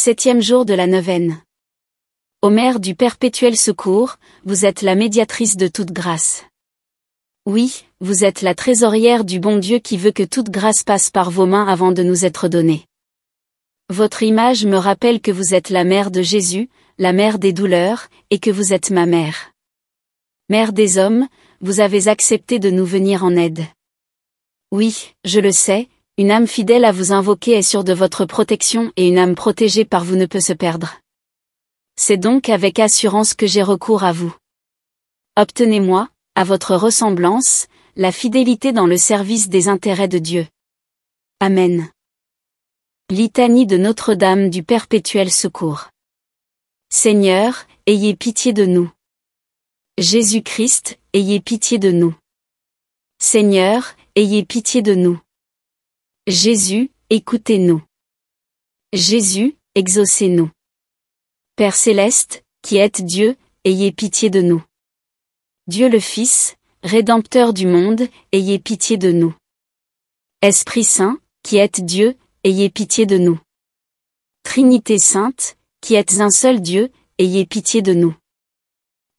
Septième jour de la neuvaine. Ô Mère du perpétuel secours, vous êtes la médiatrice de toute grâce. Oui, vous êtes la trésorière du bon Dieu qui veut que toute grâce passe par vos mains avant de nous être donnée. Votre image me rappelle que vous êtes la mère de Jésus, la mère des douleurs, et que vous êtes ma mère. Mère des hommes, vous avez accepté de nous venir en aide. Oui, je le sais, une âme fidèle à vous invoquer est sûre de votre protection et une âme protégée par vous ne peut se perdre. C'est donc avec assurance que j'ai recours à vous. Obtenez-moi, à votre ressemblance, la fidélité dans le service des intérêts de Dieu. Amen. Litanie de Notre-Dame du Perpétuel Secours. Seigneur, ayez pitié de nous. Jésus-Christ, ayez pitié de nous. Seigneur, ayez pitié de nous. Jésus, écoutez-nous. Jésus, exaucez-nous. Père céleste, qui êtes Dieu, ayez pitié de nous. Dieu le Fils, Rédempteur du monde, ayez pitié de nous. Esprit Saint, qui êtes Dieu, ayez pitié de nous. Trinité Sainte, qui êtes un seul Dieu, ayez pitié de nous.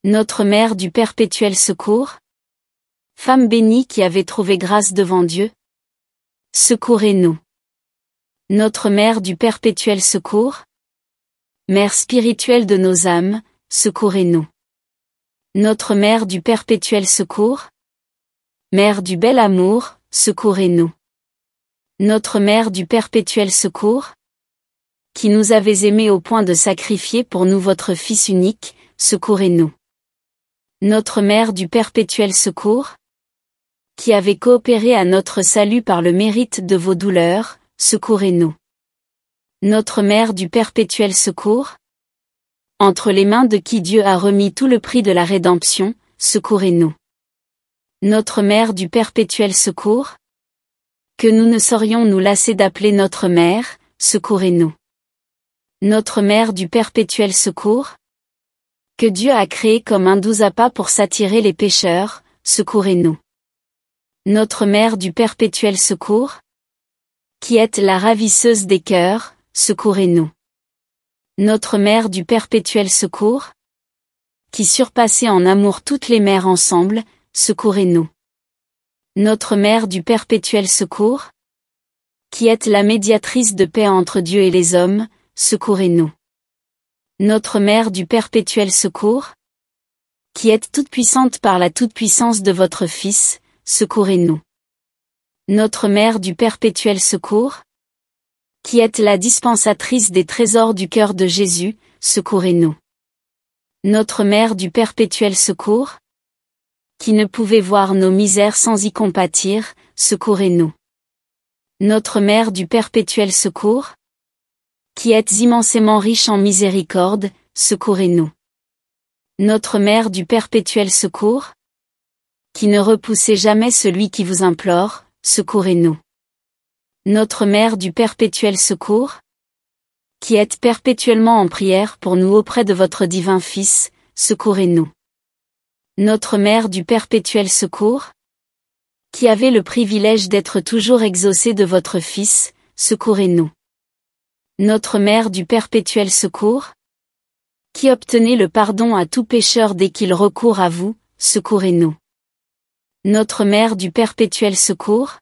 Notre Mère du Perpétuel Secours, Femme bénie qui avait trouvé grâce devant Dieu, secourez-nous. Notre Mère du Perpétuel Secours, Mère spirituelle de nos âmes, secourez-nous. Notre Mère du Perpétuel Secours, Mère du bel amour, secourez-nous. Notre Mère du Perpétuel Secours, qui nous avez aimés au point de sacrifier pour nous votre Fils unique, secourez-nous. Notre Mère du Perpétuel Secours, qui avez coopéré à notre salut par le mérite de vos douleurs, secourez-nous. Notre Mère du Perpétuel Secours, entre les mains de qui Dieu a remis tout le prix de la rédemption, secourez-nous. Notre Mère du Perpétuel Secours, que nous ne saurions nous lasser d'appeler notre Mère, secourez-nous. Notre Mère du Perpétuel Secours, que Dieu a créée comme un doux appât pour s'attirer les pécheurs, secourez-nous. Notre Mère du Perpétuel Secours, qui êtes la ravisseuse des cœurs, secourez-nous. Notre Mère du Perpétuel Secours, qui surpassez en amour toutes les mères ensemble, secourez-nous. Notre Mère du Perpétuel Secours, qui êtes la médiatrice de paix entre Dieu et les hommes, secourez-nous. Notre Mère du Perpétuel Secours, qui êtes toute puissante par la toute-puissance de votre Fils, secourez-nous. Notre Mère du Perpétuel Secours, qui êtes la dispensatrice des trésors du cœur de Jésus, secourez-nous. Notre Mère du Perpétuel Secours, qui ne pouvez voir nos misères sans y compatir, secourez-nous. Notre Mère du Perpétuel Secours, qui êtes immensément riche en miséricorde, secourez-nous. Notre Mère du Perpétuel Secours, qui ne repoussez jamais celui qui vous implore, secourez-nous. Notre Mère du Perpétuel Secours, qui êtes perpétuellement en prière pour nous auprès de votre divin Fils, secourez-nous. Notre Mère du Perpétuel Secours, qui avez le privilège d'être toujours exaucée de votre Fils, secourez-nous. Notre Mère du Perpétuel Secours, qui obtenez le pardon à tout pécheur dès qu'il recourt à vous, secourez-nous. Notre Mère du Perpétuel Secours,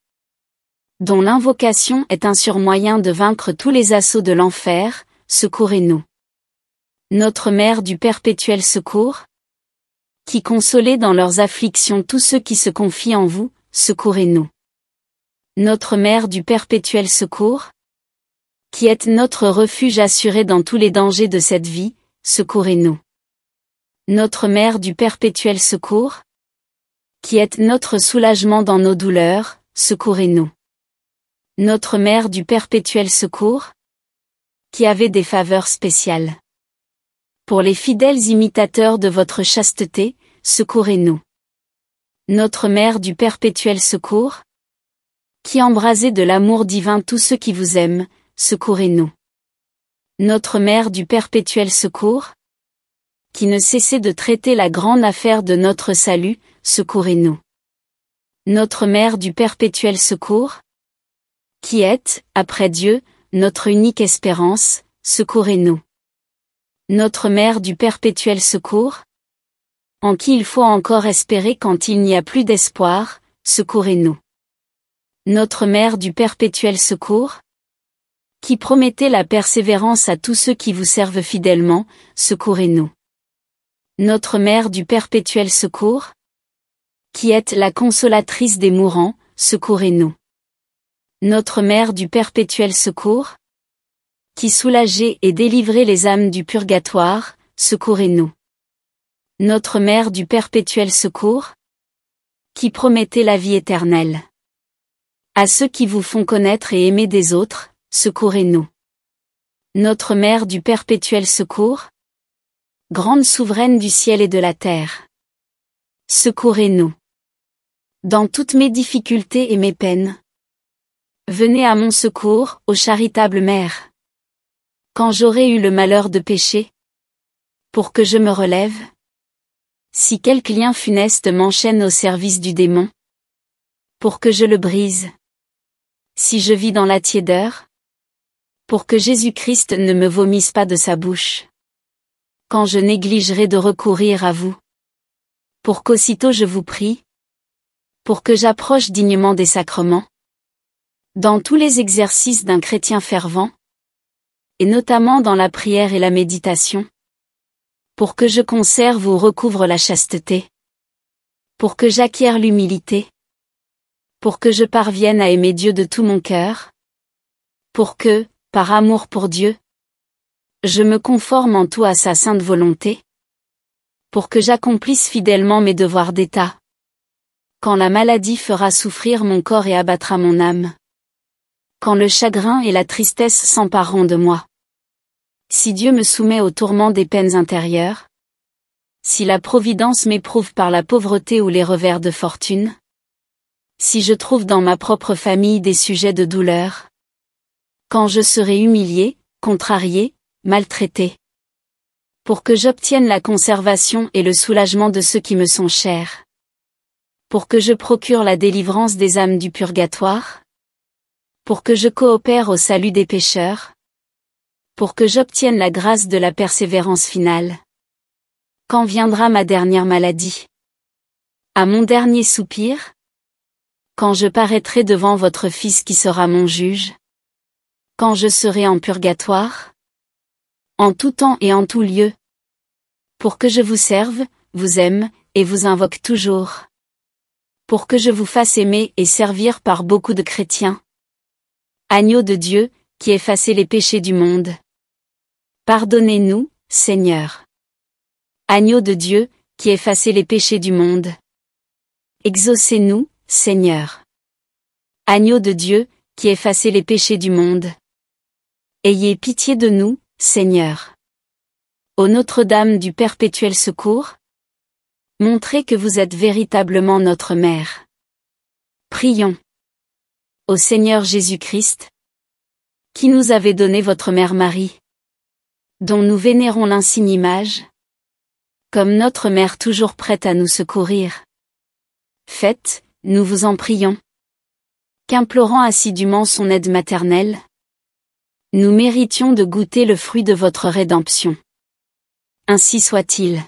dont l'invocation est un surmoyen de vaincre tous les assauts de l'enfer, secourez-nous. Notre Mère du Perpétuel Secours, qui consolez dans leurs afflictions tous ceux qui se confient en vous, secourez-nous. Notre Mère du Perpétuel Secours, qui êtes notre refuge assuré dans tous les dangers de cette vie, secourez-nous. Notre Mère du Perpétuel Secours, qui êtes notre soulagement dans nos douleurs, secourez-nous. Notre Mère du Perpétuel Secours, qui avez des faveurs spéciales. Pour les fidèles imitateurs de votre chasteté, secourez-nous. Notre Mère du Perpétuel Secours, qui embrasez de l'amour divin tous ceux qui vous aiment, secourez-nous. Notre Mère du Perpétuel Secours, qui ne cessez de traiter la grande affaire de notre salut, secourez-nous. Notre Mère du Perpétuel Secours, qui êtes, après Dieu, notre unique espérance, secourez-nous. Notre Mère du perpétuel secours, en qui il faut encore espérer quand il n'y a plus d'espoir, secourez-nous. Notre Mère du perpétuel secours, qui promettez la persévérance à tous ceux qui vous servent fidèlement, secourez-nous. Notre Mère du perpétuel secours, qui êtes la consolatrice des mourants, secourez-nous. Notre Mère du perpétuel secours, qui soulagez et délivrez les âmes du purgatoire, secourez-nous. Notre Mère du perpétuel secours, qui promettez la vie éternelle à ceux qui vous font connaître et aimer des autres, secourez-nous. Notre Mère du perpétuel secours, grande souveraine du ciel et de la terre, secourez-nous. Dans toutes mes difficultés et mes peines, venez à mon secours, ô charitable Mère. Quand j'aurai eu le malheur de pécher, pour que je me relève, si quelque lien funeste m'enchaîne au service du démon, pour que je le brise, si je vis dans la tiédeur, pour que Jésus-Christ ne me vomisse pas de sa bouche, quand je négligerai de recourir à vous, pour qu'aussitôt je vous prie, pour que j'approche dignement des sacrements, dans tous les exercices d'un chrétien fervent, et notamment dans la prière et la méditation, pour que je conserve ou recouvre la chasteté, pour que j'acquière l'humilité, pour que je parvienne à aimer Dieu de tout mon cœur, pour que, par amour pour Dieu, je me conforme en tout à sa sainte volonté, pour que j'accomplisse fidèlement mes devoirs d'État, quand la maladie fera souffrir mon corps et abattra mon âme, quand le chagrin et la tristesse s'empareront de moi. Si Dieu me soumet au tourment des peines intérieures, si la providence m'éprouve par la pauvreté ou les revers de fortune, si je trouve dans ma propre famille des sujets de douleur, quand je serai humilié, contrarié, maltraité, pour que j'obtienne la conservation et le soulagement de ceux qui me sont chers, pour que je procure la délivrance des âmes du purgatoire, pour que je coopère au salut des pécheurs, pour que j'obtienne la grâce de la persévérance finale. Quand viendra ma dernière maladie? À mon dernier soupir? Quand je paraîtrai devant votre Fils qui sera mon juge? Quand je serai en purgatoire? En tout temps et en tout lieu. Pour que je vous serve, vous aime, et vous invoque toujours. Pour que je vous fasse aimer et servir par beaucoup de chrétiens. Agneau de Dieu, qui effacez les péchés du monde. Pardonnez-nous, Seigneur. Agneau de Dieu, qui effacez les péchés du monde. Exaucez-nous, Seigneur. Agneau de Dieu, qui effacez les péchés du monde. Ayez pitié de nous, Seigneur. Ô Notre-Dame du perpétuel secours, montrez que vous êtes véritablement notre Mère. Prions. Ô Seigneur Jésus-Christ, qui nous avez donné votre Mère Marie, dont nous vénérons l'insigne image, comme notre Mère toujours prête à nous secourir. Faites, nous vous en prions, qu'implorant assidûment son aide maternelle, nous méritions de goûter le fruit de votre rédemption. Ainsi soit-il.